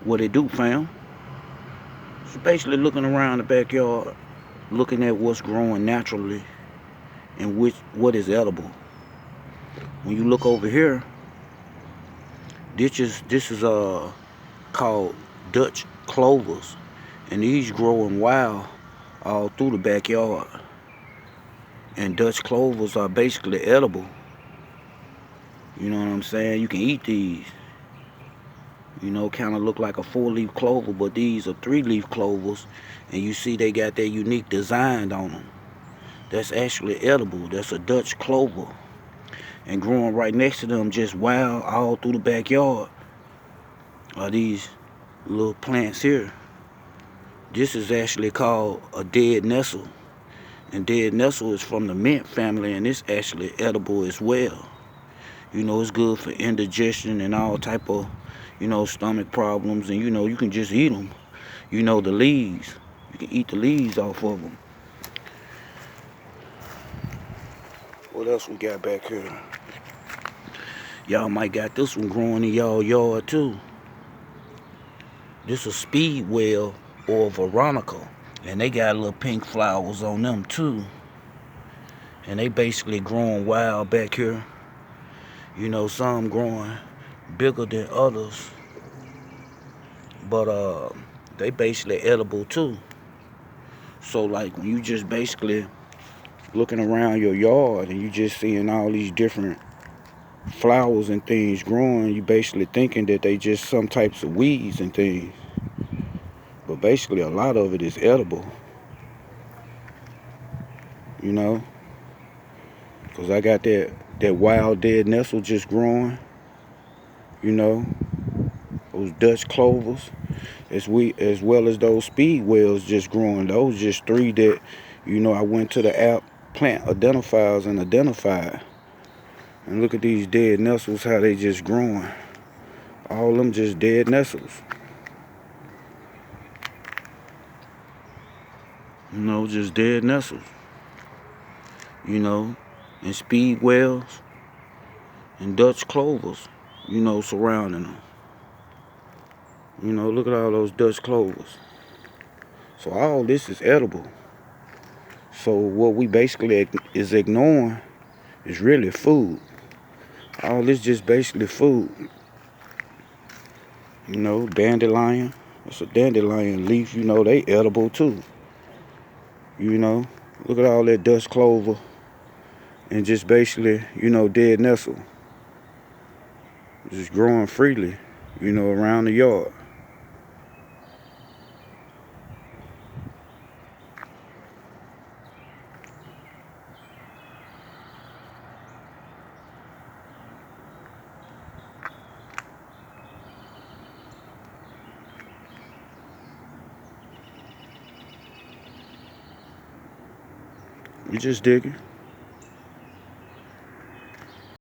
what it do, fam? So basically looking around the backyard, looking at what's growing naturally and what is edible. When you look over here, this is called Dutch clovers, and these growing wild all through the backyard. And Dutch clovers are basically edible. You know what I'm saying? You can eat these. You know, kind of look like a four-leaf clover, but these are three-leaf clovers, and you see they got that unique design on them. That's actually edible. That's a Dutch clover. And growing right next to them, just wild all through the backyard, are these little plants here. This is actually called a dead nestle. And dead nestle is from the mint family, and it's actually edible as well. You know, it's good for indigestion and all type of, stomach problems. And, you can just eat them. You know, the leaves. You can eat the leaves off of them. What else we got back here? Y'all might got this one growing in y'all yard too. This is speedwell or veronica. And they got little pink flowers on them too. And they basically growing wild back here. You know, some growing bigger than others. But they basically edible too. So like when you just basically looking around your yard and you just seeing all these different flowers and things growing, you basically thinking that they just some types of weeds and things. But basically a lot of it is edible. You know? Because I got that wild dead nestle just growing. You know? Those Dutch clovers. As well as those speedwells just growing. Those just three that, I went to the app plant identifiers and identified. And look at these dead nestles, how they just growing. All of them just dead nestles. You know, just dead nestles. You know, and speedwells and Dutch clovers, surrounding them. You know, look at all those Dutch clovers. So all this is edible. So what we basically is ignoring is really food. All this just basically food. You know, dandelion. It's a dandelion leaf. You know, they edible too. You know, look at all that Dutch clover and just basically, dead nestle. Just growing freely, around the yard. We just digging.